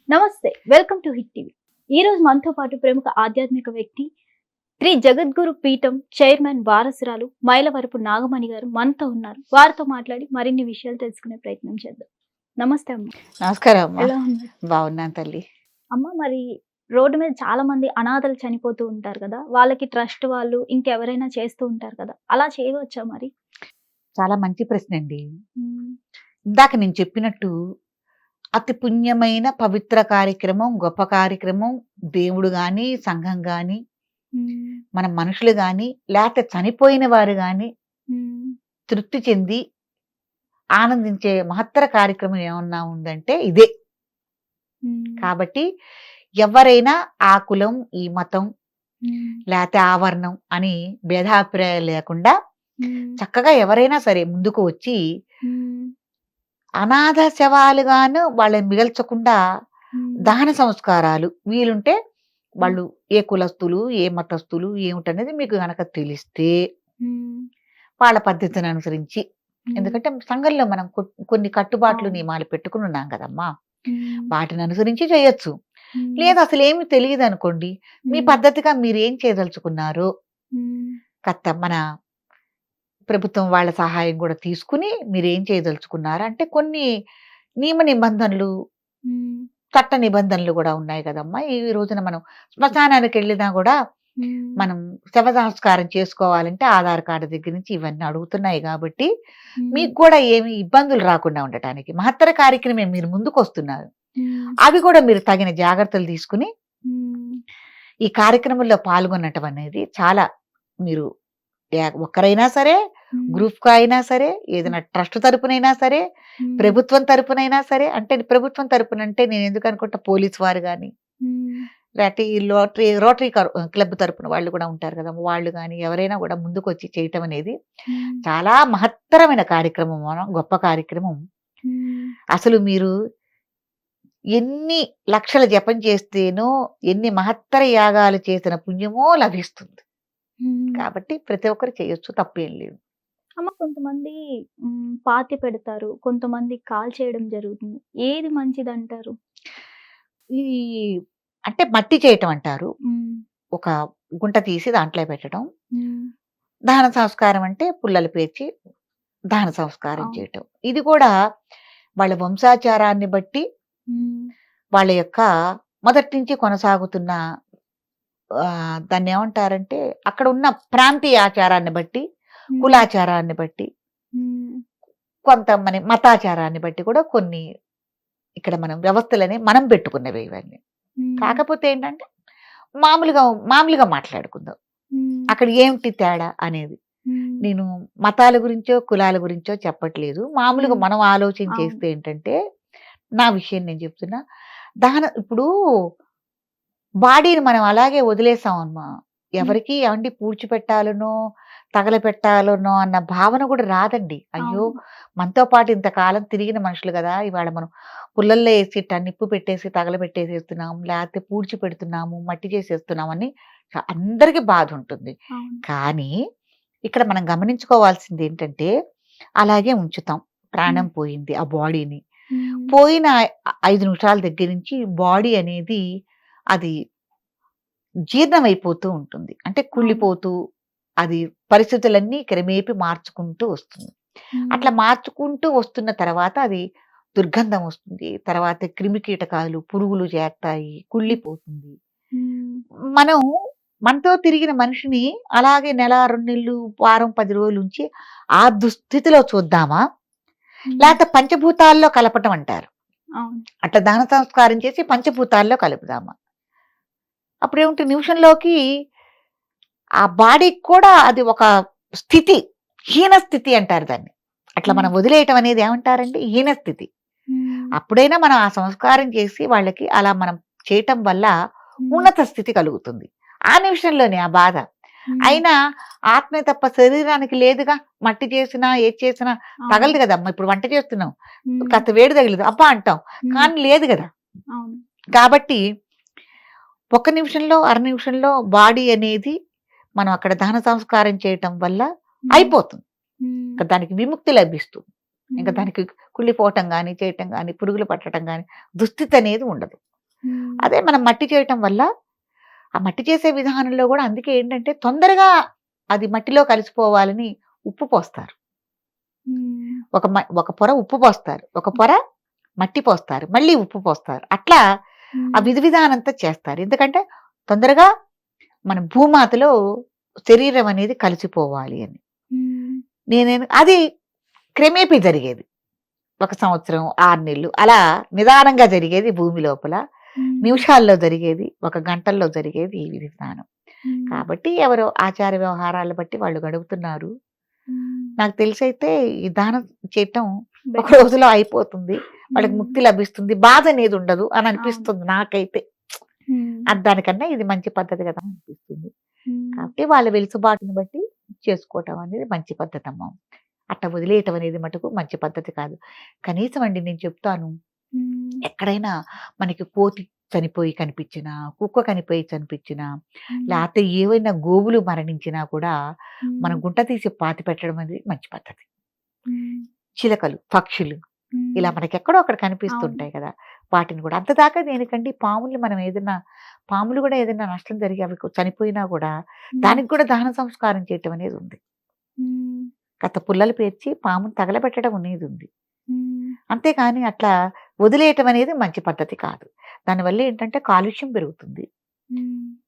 నమస్తే. Welcome to hit TV. ఈ రోజు మనతో పాటు ప్రముఖ ఆధ్యాత్మిక వ్యక్తి, శ్రీ జగద్గురు పీఠం చైర్మన్ వారసురాలు మైలవరపు నాగమణి గారు మనతో ఉన్నారు. వారితో మాట్లాడి మరిన్ని విషయాలు తెలుసుకునే ప్రయత్నం చేద్దాం. నమస్తే అమ్మ. నమస్కారం అమ్మా. ఎలా ఉన్నారు? బాగున్నాను తల్లి. అమ్మ, మరి రోడ్డు మీద చాలా మంది అనాథలు చనిపోతూ ఉంటారు కదా! వాళ్ళకి ట్రస్ట్ వాళ్ళు ఇంకెవరైనా చేస్తూ ఉంటారు కదా! అలా చేయవచ్చా మరి? చాలా మంచి ప్రశ్న అండి. హ్మ్. ఇందాక నేను చెప్పినట్టు అతి పుణ్యమైన పవిత్ర కార్యక్రమం, గొప్ప కార్యక్రమం దేవుడు గాని, సంఘం గాని, హ్మ్. మన మనుషులు గాని, లేకపోతే చనిపోయిన వారు గాని హ్మ్. తృప్తి చెంది ఆనందించే మహత్తర కార్యక్రమం ఏమన్నా ఉందంటే ఇదే. హ్మ్. కాబట్టి ఎవరైనా ఆ కులం, ఈ మతం, హ్మ్. లేతే ఆ వర్ణం అని భేదాభిప్రాయాలు లేకుండా హ్మ్. చక్కగా ఎవరైనా సరే ముందుకు వచ్చి హ్మ్. అనాథ శవాలుగాను వాళ్ళని మిగల్చకుండా హ్మ్. దహన సంస్కారాలు వీలుంటే హ్మ్. వాళ్ళు ఏ కులస్తులు, ఏ మతస్థులు ఏమిటనేది మీకు గనక తెలిస్తే హ్మ్. వాళ్ళ పద్ధతిని అనుసరించి, హ్మ్. ఎందుకంటే సంఘంలో మనం కొన్ని కట్టుబాట్లు, అవును. నియమాలు పెట్టుకుని ఉన్నాం కదమ్మా! హ్మ్. వాటిని అనుసరించి చేయొచ్చు. హ్మ్. లేదు అసలేమి తెలీదనుకోండి, మీ హ్మ్. పద్ధతిగా మీరేం చేయదలుచుకున్నారో హ్మ్. మన ప్రభుత్వం వాళ్ళ సహాయం కూడా తీసుకుని మీరేం చేయదలుచుకున్నారు అంటే కొన్ని నియమ నిబంధనలు, హ్మ్. చట్ట నిబంధనలు గూడా ఉన్నాయి గదమ్మా! ఈ రోజున మనం శ్మశానానికెళ్ళినా గూడా హ్మ్. మనం శవ సంస్కారం చేసుకోవాలంటే ఆధార్ కార్డ్ దగ్గర నుంచి ఇవన్నీ అడుగుతున్నాయి గాబట్టి, హ్మ్. మీకు గూడా ఏమి ఇబ్బందులు రాకుండా ఉండటానికి మహత్తర కార్యక్రమమే మీరు ముందుకొస్తున్నారు. హ్మ్. అవి కూడా మీరు తగిన జాగ్రత్తలు తీసుకొని, హ్మ్. ఈ కార్యక్రమంలో పాల్గొనటం అనేది చాలా మీరు ఒక్కరైనా సరే, హ్మ్. గ్రూప్‌గా అయినా సరే, ఏదైనా ట్రస్ట్ తరపునైనా సరే, హ్మ్. ప్రభుత్వం తరపునైనా సరే, అంటే ప్రభుత్వం తరపునంటే నేనెందుకు అనుకుంటా పోలీస్ వారు గాని, హ్మ్. లేతే ఈ రోటరీ క్లబ్ తరపున వాళ్ళు కూడా ఉంటారు కదా! వాళ్ళు గాని ఎవరైనా కూడా ముందుకొచ్చి చేయటం అనేది హ్మ్. చాలా మహత్తరమైన కార్యక్రమం. గొప్ప కార్యక్రమం. హ్మ్. అసలు మీరు ఎన్ని లక్షల జపం చేస్తేనో, ఎన్ని మహత్తర యాగాలు చేసిన పుణ్యమో లభిస్తుంది. హ్మ్. కాబట్టి ప్రతి ఒక్కరు చేయొచ్చు. తప్పేం లేదు. అమ్మ, కొంతమంది పాతి పెడతారు. కొంతమంది కాల్చేయడం జరుగుతుంది. ఏది మంచిదంటారు? ఈ అంటే మట్టి చేయటం అంటారు. హ్మ్. ఒక గుంట తీసి దాంట్లో పెట్టడం. హ్మ్. దహన సంస్కారం అంటే పుల్లలు పేర్చి దహన సంస్కారం అవును. చేయటం. ఇది కూడా వాళ్ళ వంశాచారాన్ని బట్టి, హ్మ్. వాళ్ళ యొక్క మొదటి నుంచి కొనసాగుతున్న దాన్నేమంటారంటే అక్కడ ఉన్న ప్రాంతీయ ఆచారాన్ని బట్టి, హ్మ్. కులాచారాన్ని బట్టి, హ్మ్. కొంత మతాచారాన్ని బట్టి కూడా కొన్ని ఇక్కడ మనం వ్యవస్థలని మనం పెట్టుకున్నవే ఇవన్నీ. హ్మ్. కాకపోతే ఏంటంటే మామూలుగా మామూలుగా మాట్లాడుకుందాం. హ్మ్. అక్కడ ఏమిటి తేడా అనేది. హ్మ్. నేను మతాల గురించో, కులాల గురించో చెప్పట్లేదు. మామూలుగా హ్మ్. మనం ఆలోచన అవును. చేస్తే ఏంటంటే, నా విషయం నేను చెప్తున్నా. ఇప్పుడు బాడీని మనం అలాగే వదిలేసామమ్మా. హ్మ్. ఎవరికీ ఏవండీ పూడ్చిపెట్టాలనో, తగలబెట్టాలనో అన్న భావన కూడా రాదండి. అయ్యో! అవును. మనతో పాటు ఇంతకాలం తిరిగిన మనుషులు గదా! ఇవాళ మనం పుల్లల్లో ఏసి నిప్పు పెట్టేసి తగలబెట్టేసేస్తున్నాం. లేతే పూడ్చిపెడుతున్నాము, మట్టి చేసేస్తున్నామని అందరికి బాధుంటుంది. అవును. కానీ ఇక్కడ మనం గమనించుకోవాల్సిందేంటంటే, అలాగే ఉంచుతాం. హ్మ్. ప్రాణం పోయింది ఆ బాడీని. హ్మ్. పోయిన 5 నిమిషాల దగ్గర నుంచి బాడీ అనేది అది జీర్ణమైపోతూ ఉంటుంది. అంటే అవును. కుళ్ళిపోతూ, అది పరిస్థితులన్నీ క్రమేపీ మార్చుకుంటూ వస్తుంది. అట్లా హ్మ్. మార్చుకుంటూ వస్తున్న తర్వాత అది దుర్గంధం వస్తుంది. తర్వాత క్రిమికీటకాలు, పురుగులు చేరతాయి, హ్మ్. కుళ్ళిపోతుంది. హ్మ్. మనం మనతో తిరిగిన మనిషిని అలాగే నెల, 2 నెలలు, వారం, 10 రోజులుంచి ఆ దుస్థితిలో చూద్దామా? హ్మ్. లేతే పంచభూతాల్లో కలపటం అంటారు. అవును. అట్లా దహన సంస్కారం చేసి పంచభూతాల్లో కలుపుదామా? అప్పుడేమిటి నిమిషంలోకి ఆ బాడీకి కూడా అది ఒక స్థితి, హీన స్థితి అంటారు దాన్ని. అట్లా హ్మ్. మనం వదిలేయటం అనేది ఏమంటారంటే హీన స్థితి. హ్మ్. అప్పుడైనా మనం ఆ సంస్కారం చేసి వాళ్ళకి అలా మనం చేయటం వల్ల హ్మ్. ఉన్నత స్థితి కలుగుతుంది. ఆ నిమిషంలోనే ఆ బాధ. హ్మ్. అయినా ఆత్మే తప్ప శరీరానికి లేదుగా. మట్టి చేసినా, ఏది చేసినా అవును. తగలదు గదమ్మా! ఇప్పుడు వంట చేస్తున్నాం. హ్మ్. కాస్త వేడి తగిలింది అబ్బా! అంటాం. హ్మ్. కానీ లేదు గదా! అవును. కాబట్టి ఒక్క నిమిషంలో, అర నిమిషంలో బాడీ అనేది మనం అక్కడ దహన సంస్కారం చేయటం వల్ల హ్మ్. అయిపోతుంది. హ్మ్. ఇంక దానికి విముక్తి లభిస్తుంది. ఇంక హ్మ్. దానికి కుళ్ళిపోవటం గాని, చేయటం గాని, పురుగులు పట్టటం గాని దుస్థితి అనేది ఉండదు. అదే మనం మట్టి చేయటం వల్ల ఆ మట్టి చేసే విధానంలో కూడా అందుకే ఏంటంటే తొందరగా అది మట్టిలో కలిసిపోవాలని ఉప్పు పోస్తారు. ఒక పొర ఉప్పు పోస్తారు, ఒక పొర మట్టి పోస్తారు, మళ్ళీ ఉప్పు పోస్తారు. అట్లా ఆ విధి విధానంతో చేస్తారు. ఎందుకంటే తొందరగా మన భూమాతలో శరీరం అనేది కలిసిపోవాలి అని. అది క్రమేపీ జరిగేది. 1 సంవత్సరం 6 నెలలు అలా నిదానంగా జరిగేది భూమి లోపల. నిమిషాల్లో జరిగేది, 1 గంటల్లో జరిగేది ఈ విధానం. కాబట్టి ఎవరో ఆచార వ్యవహారాలు బట్టి వాళ్ళు గడుపుతున్నారు. నాకు తెలిసైతే ఈ దానం చేయటం ఒక రోజులో అయిపోతుంది, వాళ్ళకి ముక్తి లభిస్తుంది, బాధ అనేది ఉండదు అని అనిపిస్తుంది నాకైతే. దానికన్నా ఇది మంచి పద్ధతి కదా అనిపిస్తుంది. కాబట్టి వాళ్ళ వెలుసుబాటుని బట్టి చేసుకోవటం అనేది మంచి పద్ధతి అమ్మ. అట్ట వదిలేయటం అనేది మటుకు మంచి పద్ధతి కాదు. కనీసం అండి నేను చెప్తాను, ఎక్కడైనా మనకి కోతి చనిపోయి కనిపించినా, కుక్క కనిపోయి కనిపించినా, లేకపోతే ఏవైనా గోవులు మరణించినా కూడా మనం గుంట తీసి పాతి పెట్టడం అనేది మంచి పద్ధతి. చిలకలు, పక్షులు ఇలా మనకి ఎక్కడో అక్కడ కనిపిస్తుంటాయి కదా, వాటిని కూడా అంతదాకా దేనికండి. పాములు మనం ఏదైనా పాములు కూడా ఏదైనా నష్టం జరిగి అవి చనిపోయినా కూడా దానికి కూడా దహన సంస్కారం చేయటం అనేది ఉంది. కథ పుల్లలు పేర్చి పామును తగలబెట్టడం అనేది ఉంది. అంతేకాని అట్లా వదిలేయటం అనేది మంచి పద్ధతి కాదు. దానివల్ల ఏంటంటే కాలుష్యం పెరుగుతుంది,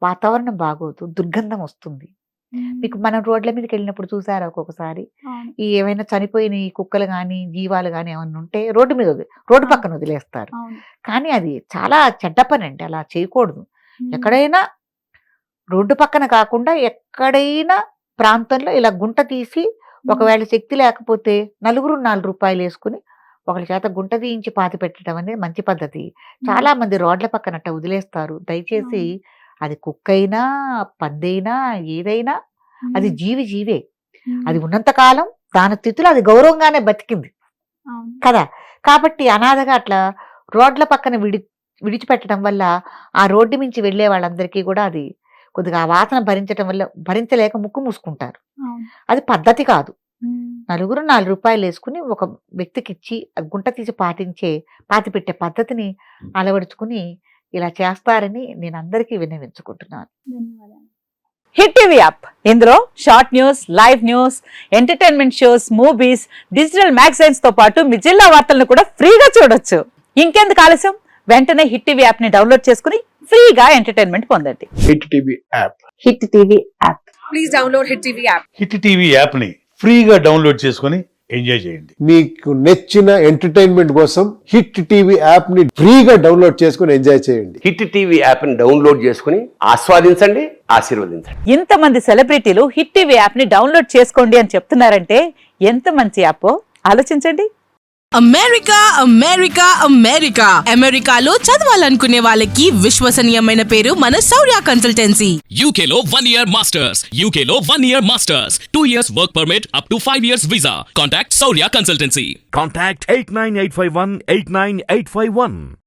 వాతావరణం బాగోదు, దుర్గంధం వస్తుంది. మీకు మనం రోడ్ల మీదకి వెళ్ళినప్పుడు చూసారా ఒక్కొక్కసారి ఈ ఏమైనా చనిపోయిన ఈ కుక్కలు కానీ జీవాలు కానీ ఏమైనా ఉంటే రోడ్డు పక్కన వదిలేస్తారు. కానీ అది చాలా చెడ్డ పని అండి, అలా చేయకూడదు. ఎక్కడైనా రోడ్డు పక్కన కాకుండా ఎక్కడైనా ప్రాంతంలో ఇలా గుంట తీసి, ఒకవేళ శక్తి లేకపోతే నలుగురు 4 రూపాయలు వేసుకుని ఒకరి చేత గుంట తీయించి పాతి పెట్టడం అనేది మంచి పద్ధతి. చాలా మంది రోడ్ల పక్కన అట్ట వదిలేస్తారు. దయచేసి అది కుక్కైనా పందైనా ఏదైనా అది జీవే. అది ఉన్నంత కాలం దాని స్థితిలో అది గౌరవంగానే బతికింది కదా. కాబట్టి అనాథగా అట్లా రోడ్ల పక్కన విడిచిపెట్టడం వల్ల ఆ రోడ్డు మించి వెళ్ళే వాళ్ళందరికీ కూడా అది కొద్దిగా ఆ వాసన భరించలేక ముక్కు మూసుకుంటారు. అది పద్ధతి కాదు. నలుగురు 4 రూపాయలు వేసుకుని ఒక వ్యక్తికి ఇచ్చి గుంట తీసి పాతి పెట్టే పద్ధతిని అలవడుచుకుని ఇలా చేస్తారని నేను అందరికీ విన్నవించుకుంటున్నాను. హిట్ టీవీ యాప్, ఇందులో short news, live news, entertainment shows, movies, digital magazines తో పాటు మీ జిల్లా వార్తలను కూడా ఫ్రీగా చూడొచ్చు. ఇంకెందుకు ఆలస్యం, వెంటనే హిట్ టీవీ యాప్ ని డౌన్లోడ్ చేసుకుని ఫ్రీగా ఎంటర్టైన్మెంట్ పొందండి. Hit TV app. Hit TV app. Please download hit TV app. Hit TV app ని ఫ్రీగా డౌన్లోడ్ చేసుకొని ఎంజాయ్ చేయండి. మీకు నచ్చిన ఎంటర్టైన్మెంట్ కోసం హిట్ టీవీ యాప్ ని ఫ్రీగా డౌన్లోడ్ చేసుకొని ఎంజాయ్ చేయండి. హిట్ టీవీ యాప్ ని డౌన్లోడ్ చేసుకుని ఆస్వాదించండి, ఆశీర్వదించండి. ఇంతమంది సెలబ్రిటీలు హిట్ టీవీ యాప్ ని డౌన్లోడ్ చేసుకోండి అని చెప్తున్నారంటే ఎంత మంచి యాప్ ఆలోచించండి. అమెరికా అమెరికా అమెరికా అమెరికాలో చదవాలనుకునే వాళ్ళకి విశ్వసనీయమైన పేరు మన శౌర్య కన్సల్టెన్సీ. UK లో 1 year masters. UK లో 1 year masters. 2 years work permit up to 5 years visa. Contact Saurya Consultancy. Contact 89851 89851.